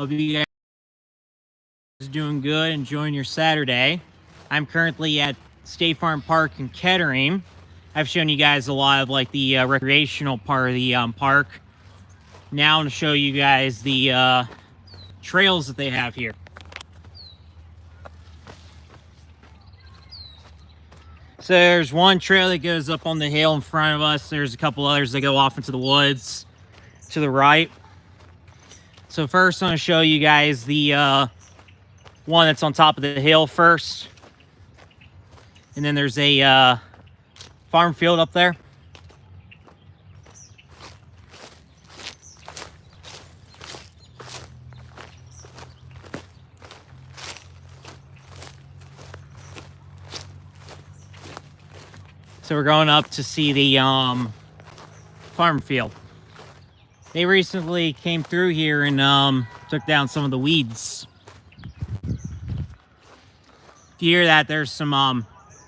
Hope you guys are doing good, enjoying your Saturday. I'm currently at State Farm Park in Kettering. I've shown you guys a lot of like the recreational part of the park. Now I'm going to show you guys the trails that they have here. So there's one trail that goes up on the hill in front of us. There's a couple others that go off into the woods to the right. So first I'm going to show you guys the one that's on top of the hill first. And then there's a farm field up there. So we're going up to see the farm field. They recently came through here and took down some of the weeds. If you hear that, there's some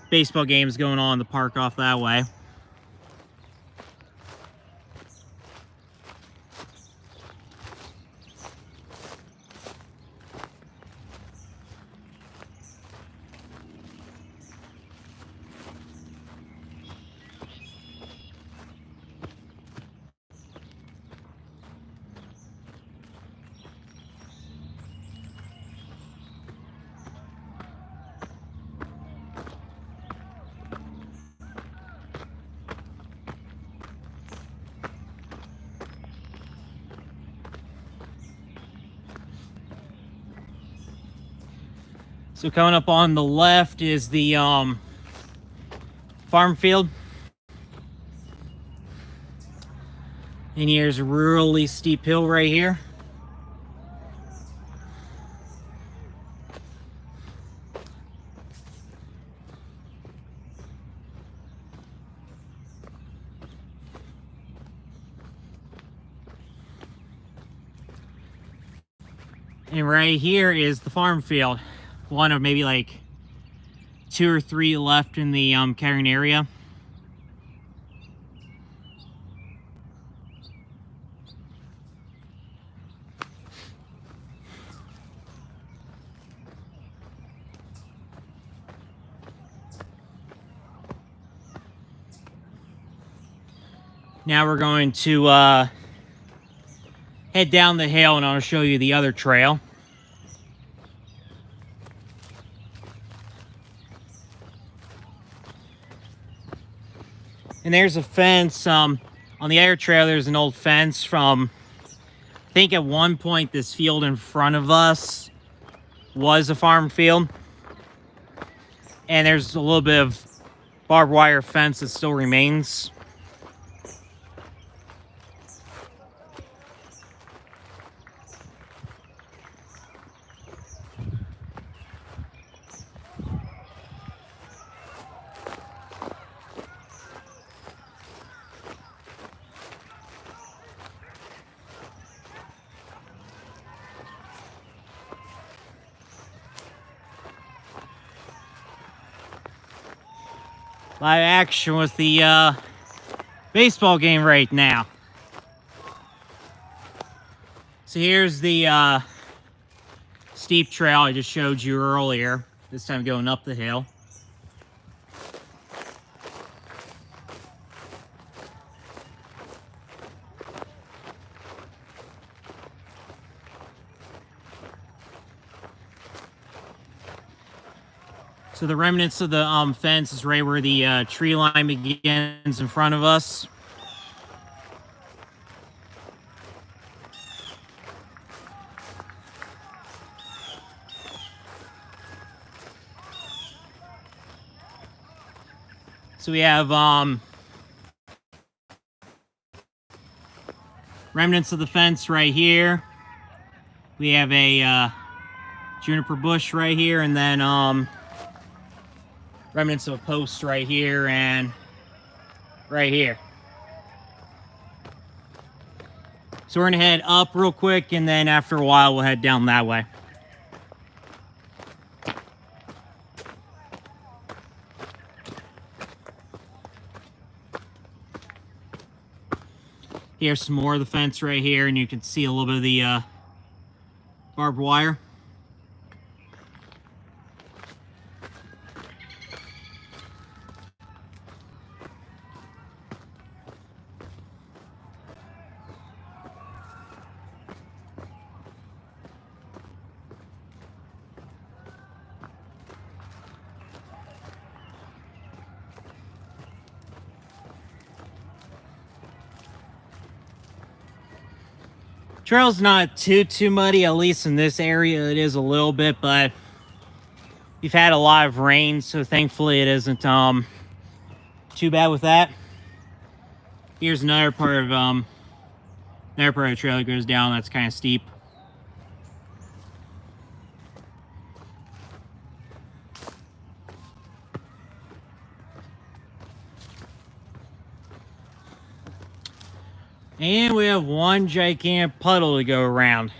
baseball games going on in the park off that way. So coming up on the left is the farm field. And here's a really steep hill right here. And right here is the farm field. One of maybe like 2 or 3 left in the Kettering area. Now we're going to head down the hill and I'll show you the other trail. And there's a fence. On the other trail, there's an old fence from, I think at one point this field in front of us was a farm field. And there's a little bit of barbed wire fence that still remains. Live action with the baseball game right now. So here's the steep trail I just showed you earlier, this time going up the hill. So the remnants of the fence is right where the tree line begins in front of us. So we have remnants of the fence right here. We have a juniper bush right here, and then remnants of a post right here and right here. So we're gonna head up real quick, and then after a while we'll head down that way. Here's some more of the fence right here, and you can see a little bit of the barbed wire. Trail's not too muddy, at least in this area it is a little bit, but we've had a lot of rain, so thankfully it isn't too bad with that. Here's another part of the trail that goes down that's kind of steep. And we have one gigantic puddle to go around.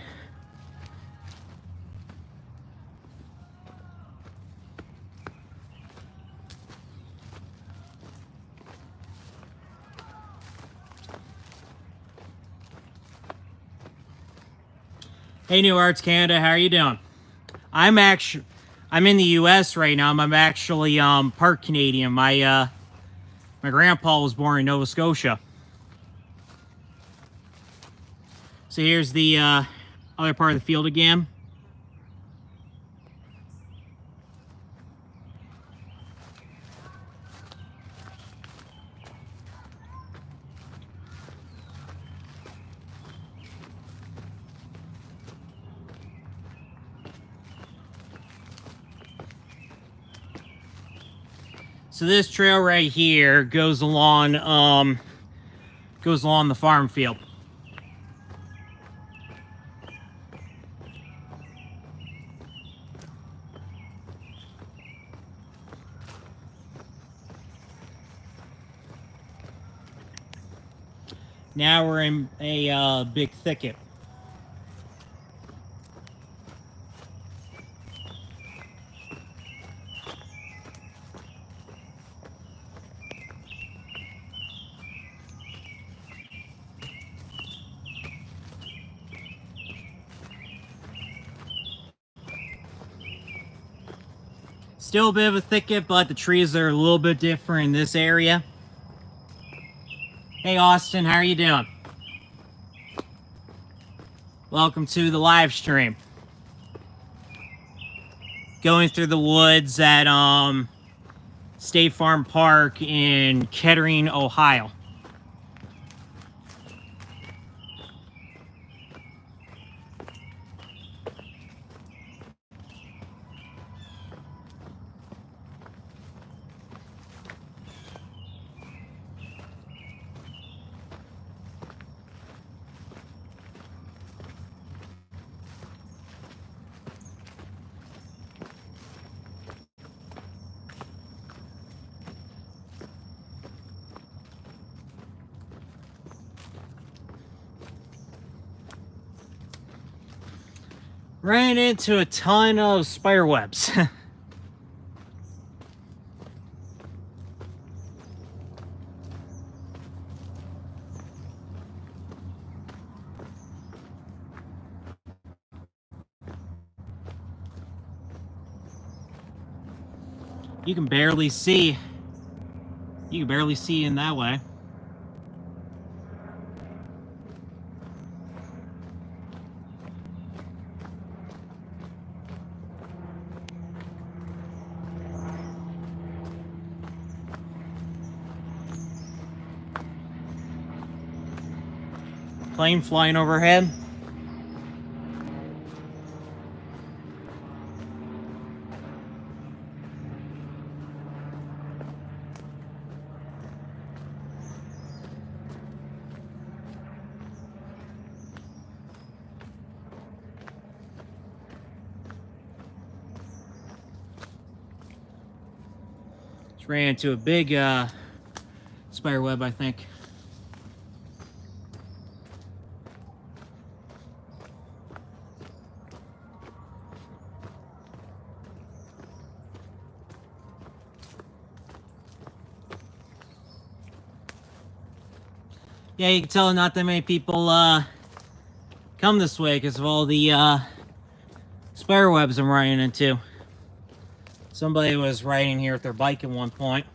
Hey, New Arts Canada, how are you doing? I'm in the U.S. right now. I'm actually part Canadian. My grandpa was born in Nova Scotia. So here's the other part of the field again. So this trail right here goes along the farm field. Now we're in a big thicket. Still a bit of a thicket, but the trees are a little bit different in this area. Hey Austin, how are you doing? Welcome to the live stream. Going through the woods at State Farm Park in Kettering, Ohio. Ran into a ton of spider webs. You can barely see. You can barely see in that way. Plane flying overhead. Just ran into a big spider web, I think. Yeah, you can tell not that many people come this way because of all the spider webs I'm running into. Somebody was riding here with their bike at one point.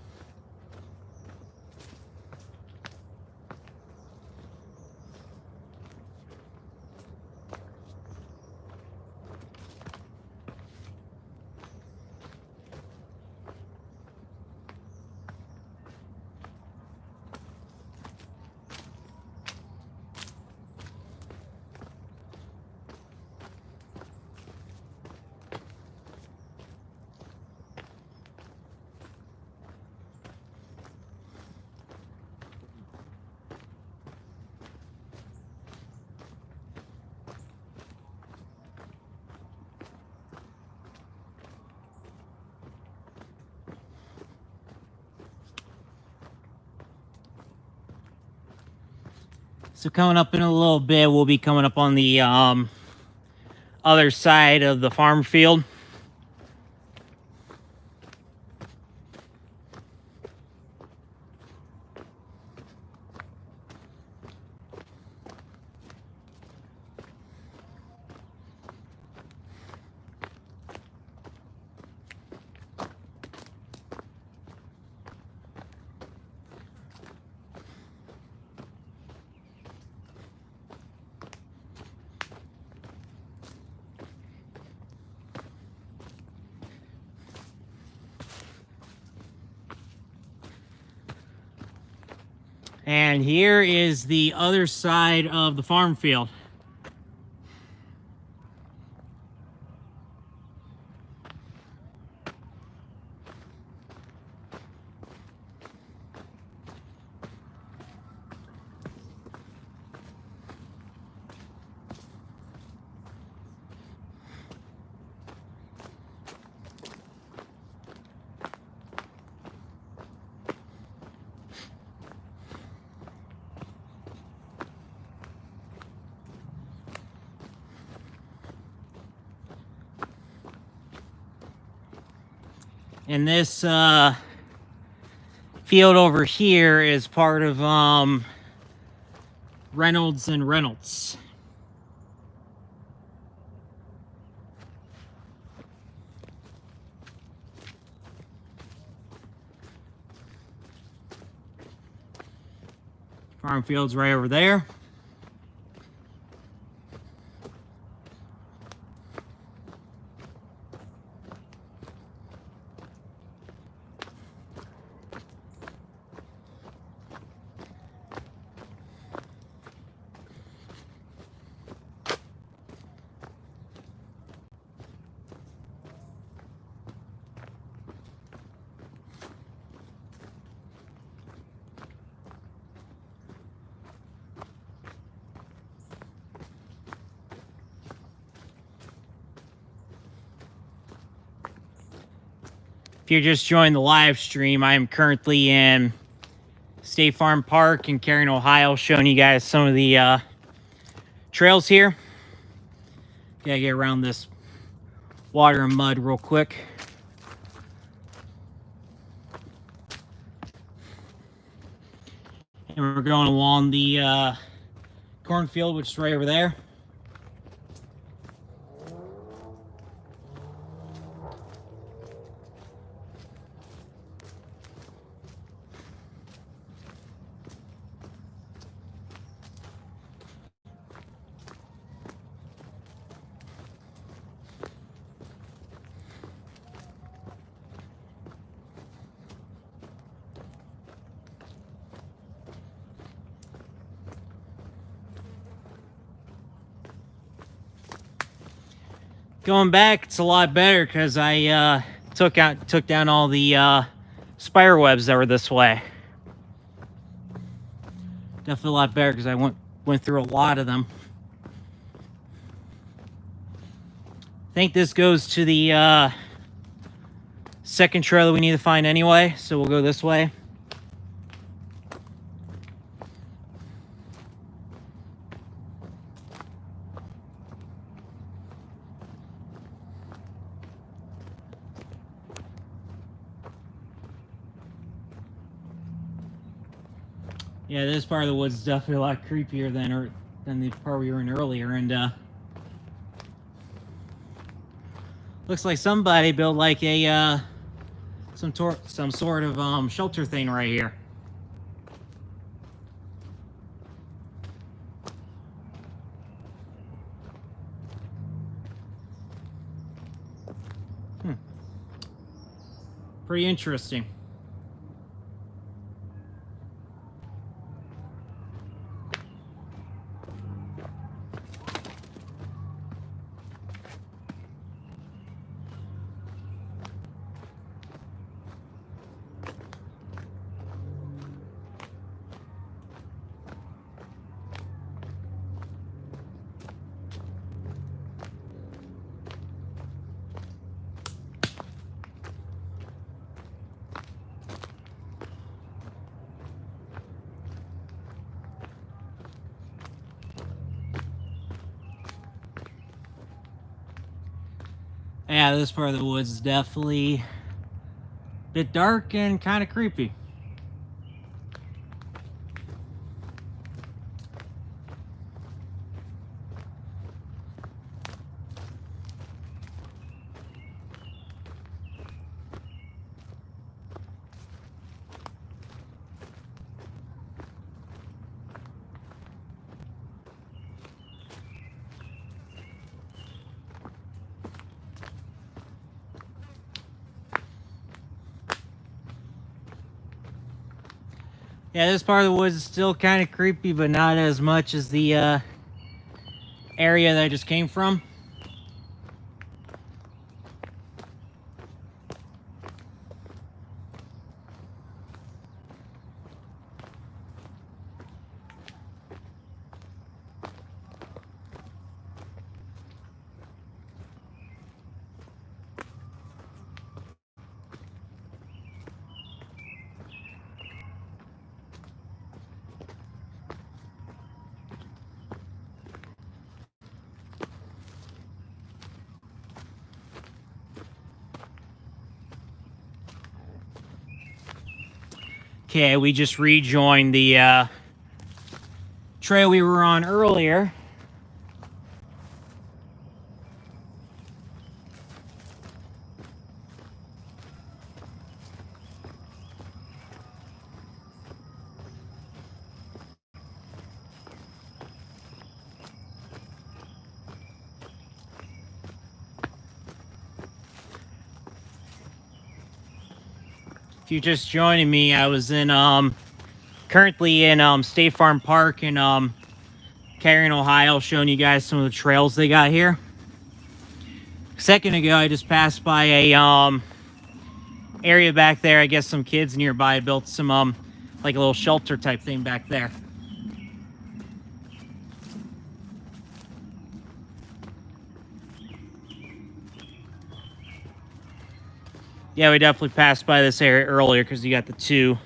So coming up in a little bit, we'll be coming up on the other side of the farm field. And here is the other side of the farm field. And this field over here is part of Reynolds and Reynolds. Farm field's right over there. If you're just joining the live stream, I am currently in State Farm Park in Cary, Ohio, showing you guys some of the trails here. Gotta get around this water and mud real quick. And we're going along the cornfield, which is right over there. Going back, it's a lot better because I took down all the spider webs that were this way. Definitely a lot better because I went through a lot of them. I think this goes to the second trail that we need to find anyway, so we'll go this way. Yeah, this part of the woods is definitely a lot creepier than the part we were in earlier, and Looks like somebody built like a some sort of shelter thing right here. Pretty interesting. Yeah, this part of the woods is definitely a bit dark and kind of creepy. Yeah, this part of the woods is still kind of creepy, but not as much as the area that I just came from. Okay, we just rejoined the trail we were on earlier. If you're just joining me, I was in currently in State Farm Park in Carian, Ohio, showing you guys some of the trails they got here. A second ago, I just passed by a area back there. I guess some kids nearby built some like a little shelter type thing back there. Yeah, we definitely passed by this area earlier because you got the two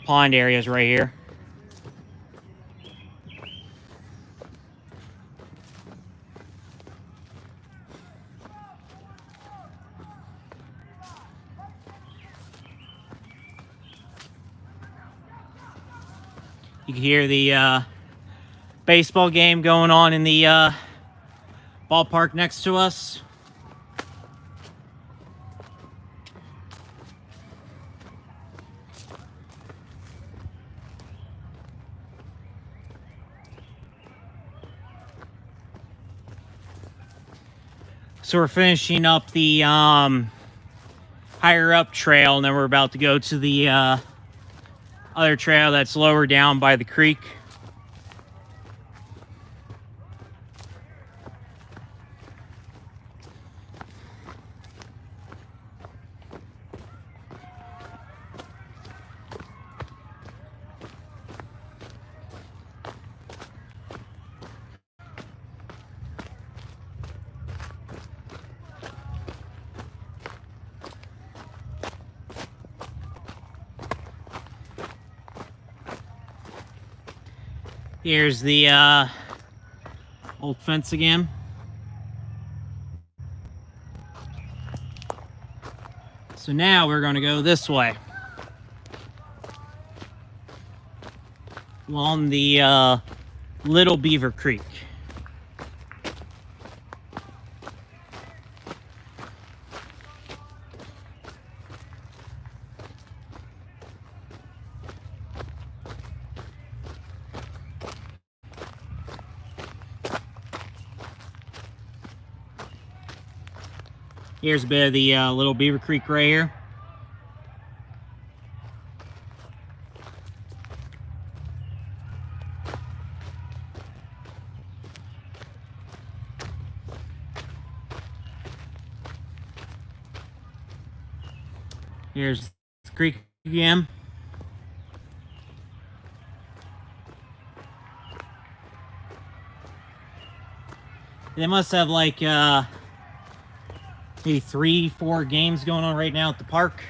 pond areas right here. You can hear the baseball game going on in the ballpark next to us. So we're finishing up the higher up trail, and then we're about to go to the other trail that's lower down by the creek. Here's the old fence again. So now we're going to go this way along the Little Beaver Creek. Here's a bit of the Little Beaver Creek right here. Here's the creek again. They must have like maybe 3-4 games going on right now at the park.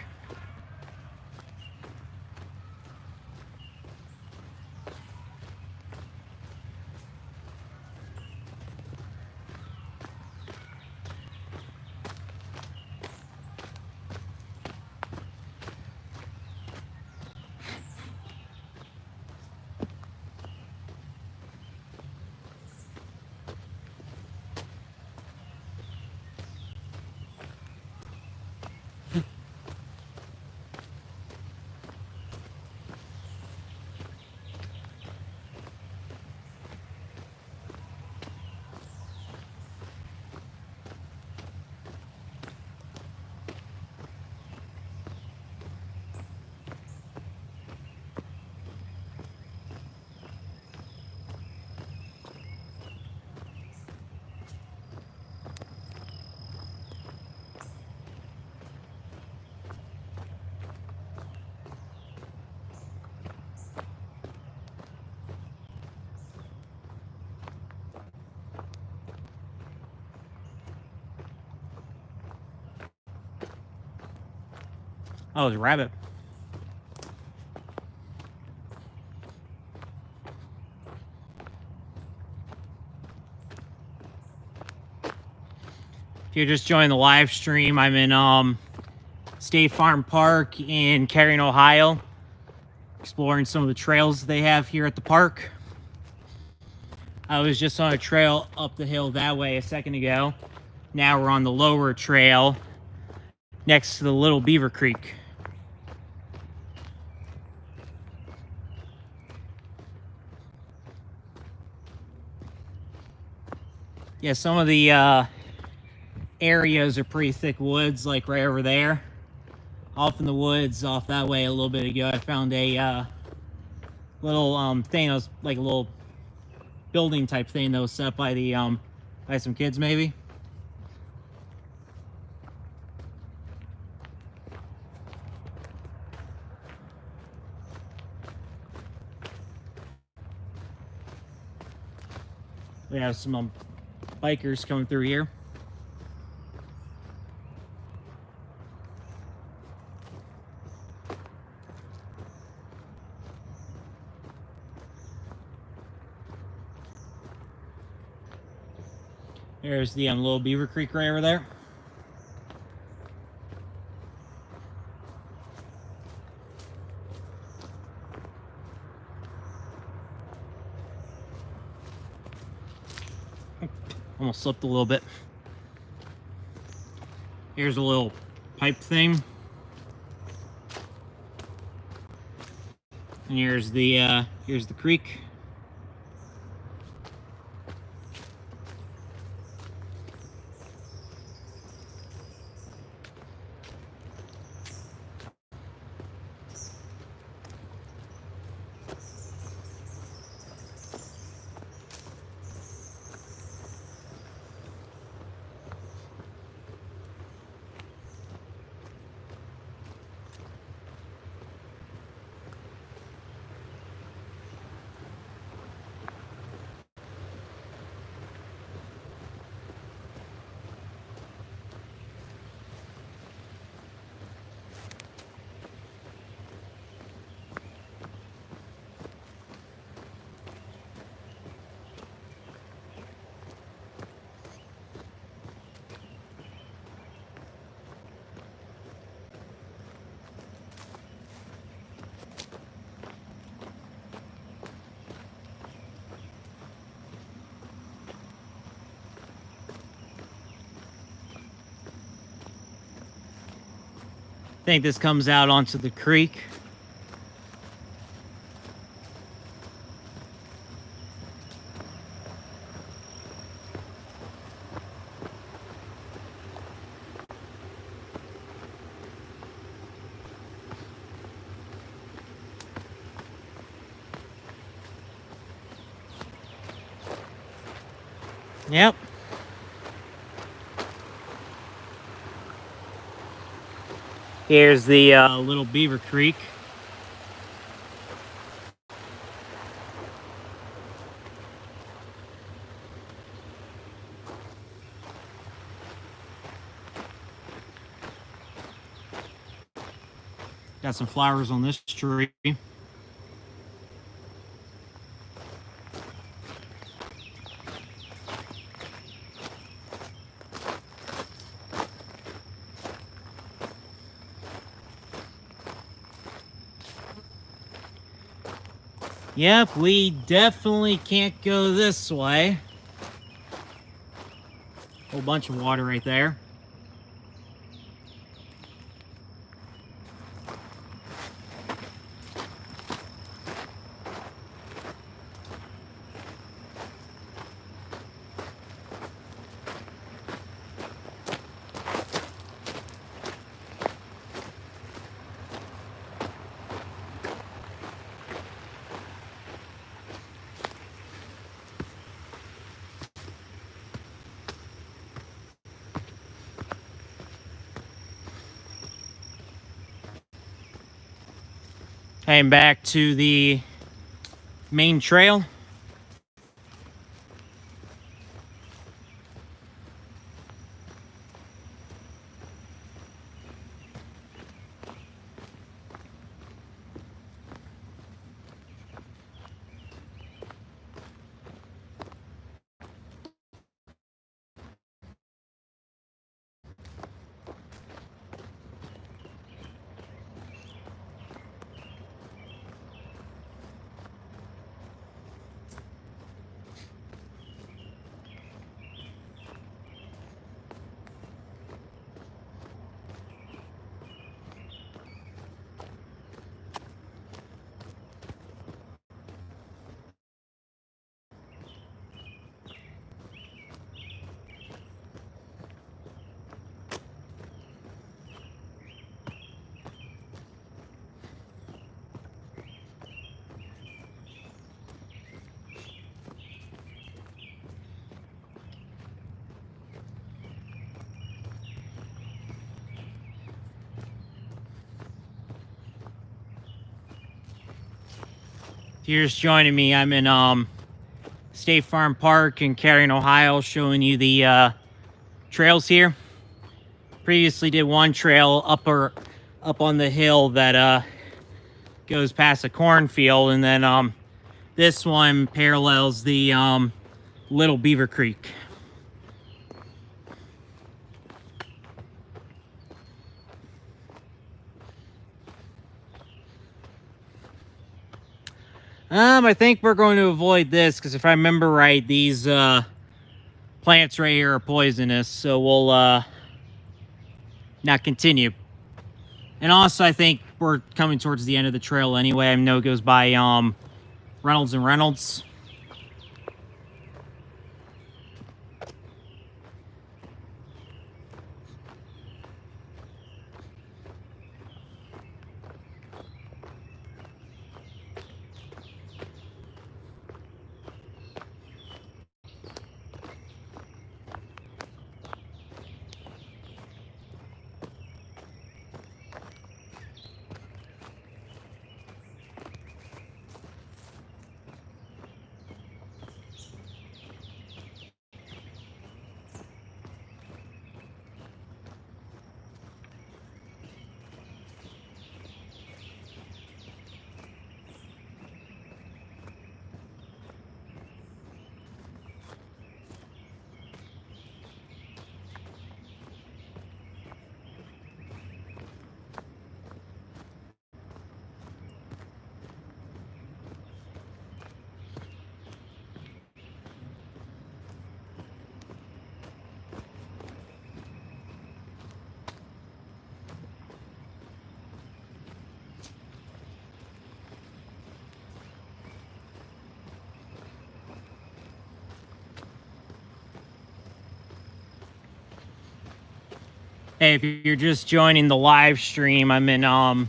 Oh, there's a rabbit. If you're just joining the live stream, I'm in State Farm Park in Cary, Ohio, exploring some of the trails they have here at the park. I was just on a trail up the hill that way a second ago. Now we're on the lower trail next to the Little Beaver Creek. Yeah, some of the areas are pretty thick woods, like right over there. Off in the woods, off that way a little bit ago, I found a little thing that was like a little building type thing that was set by the by some kids maybe. We have some bikers coming through here. There's the Little Beaver Creek right over there. Almost slipped a little bit. Here's a little pipe thing. And here's the creek. I think this comes out onto the creek. Yep. Here's the Little Beaver Creek. Got some flowers on this tree. Yep, we definitely can't go this way. Whole bunch of water right there. Heading back to the main trail. If you're just joining me, I'm in State Farm Park in Kettering, Ohio, showing you the trails here. Previously did one trail up on the hill that goes past a cornfield, and then this one parallels the Little Beaver Creek. I think we're going to avoid this because if I remember right, these plants right here are poisonous, so we'll not continue. And also, I think we're coming towards the end of the trail anyway. I know it goes by Reynolds and Reynolds. Hey, if you're just joining the live stream, I'm in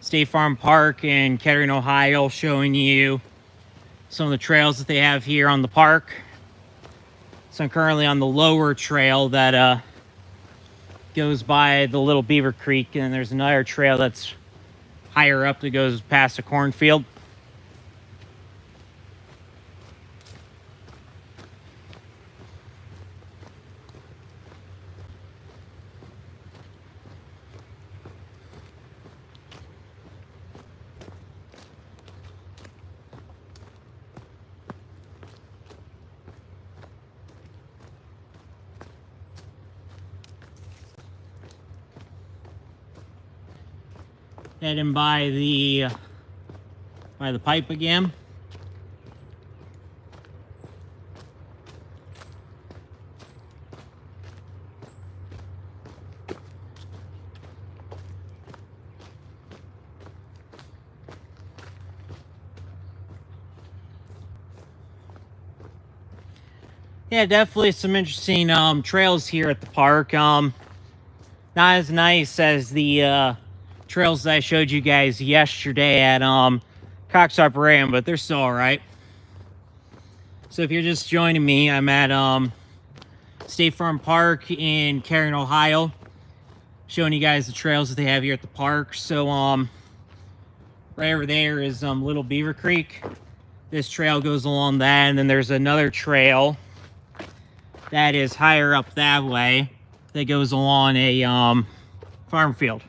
State Farm Park in Kettering, Ohio, showing you some of the trails that they have here on the park. So I'm currently on the lower trail that goes by the Little Beaver Creek, and there's another trail that's higher up that goes past a cornfield. Heading by the pipe again. Yeah, definitely some interesting trails here at the park. Not as nice as the trails that I showed you guys yesterday at Cox Arboretum, but they're still all right. So if you're just joining me, I'm at State Farm Park in Cary, Ohio, showing you guys the trails that they have here at the park. So right over there is Little Beaver Creek. This trail goes along that, and then there's another trail that is higher up that way that goes along a farm field.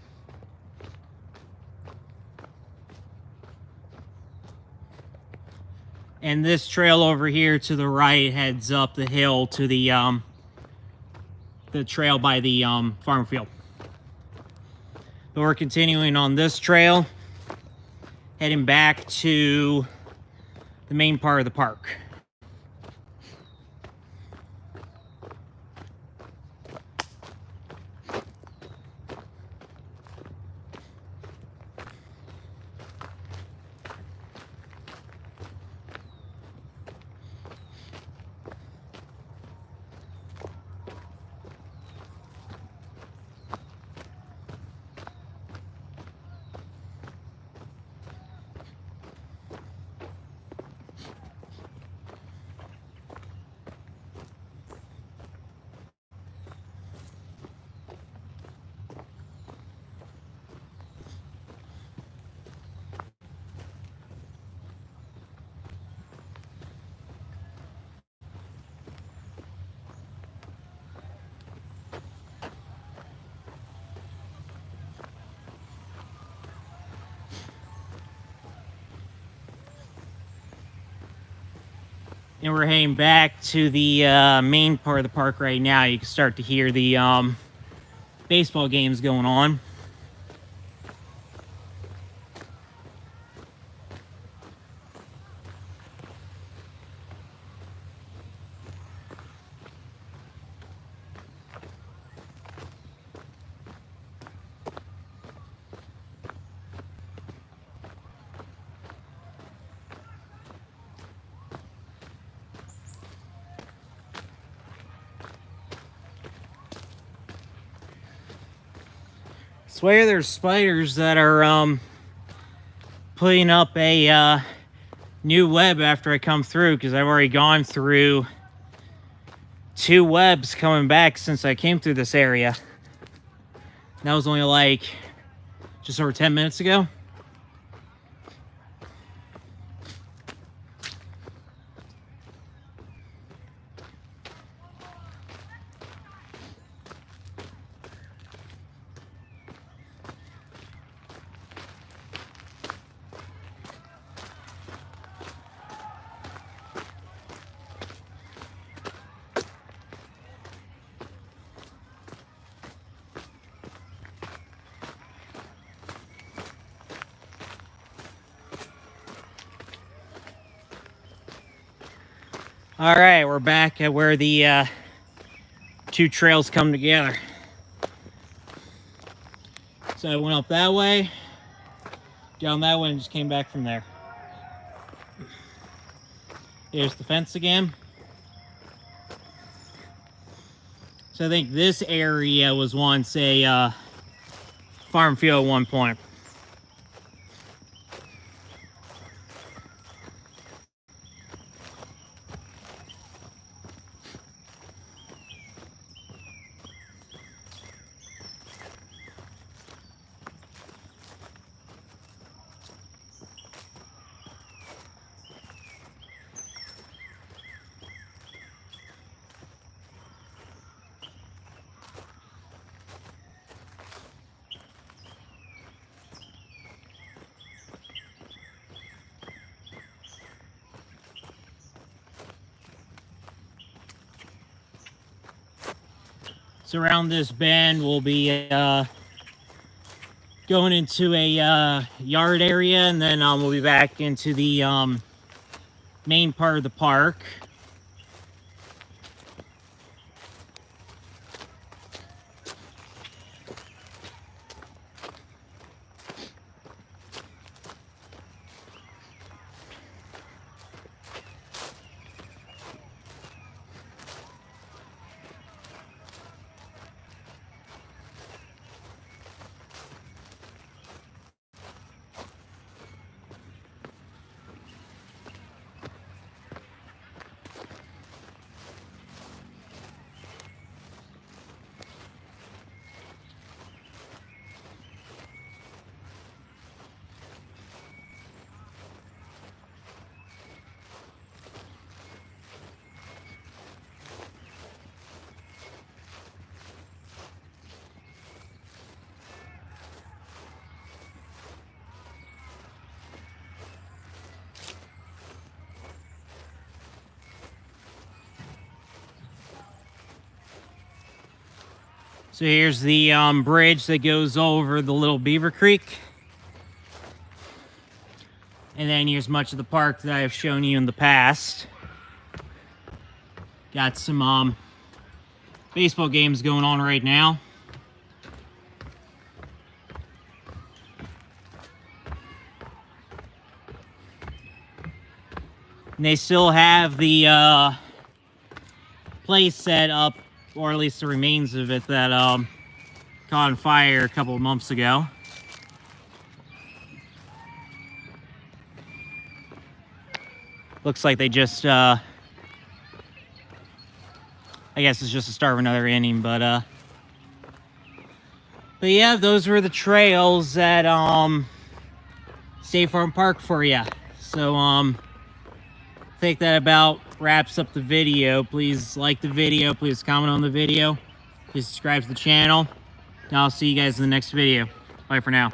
And this trail over here to the right heads up the hill to the trail by the farm field. But we're continuing on this trail, heading back to the main part of the park. And we're heading back to the main part of the park right now. You can start to hear the baseball games going on. I swear there's spiders that are putting up a new web after I come through, because I've already gone through 2 webs coming back since I came through this area. That was only like just over 10 minutes ago. All right, we're back at where the 2 trails come together. So I went up that way, down that way, and just came back from there. Here's the fence again. So I think this area was once a farm field at one point. So around this bend, we'll be going into a yard area, and then we'll be back into the main part of the park. So here's the bridge that goes over the Little Beaver Creek. And then here's much of the park that I have shown you in the past. Got some baseball games going on right now. And they still have the place set up, or at least the remains of it, that caught on fire a couple of months ago. Looks like they just, I guess it's just the start of another inning, but yeah, those were the trails at State Farm Park for you. So I think that about wraps up the video. Please like the video, please comment on the video, please subscribe to the channel, and I'll see you guys in the next video. Bye for now.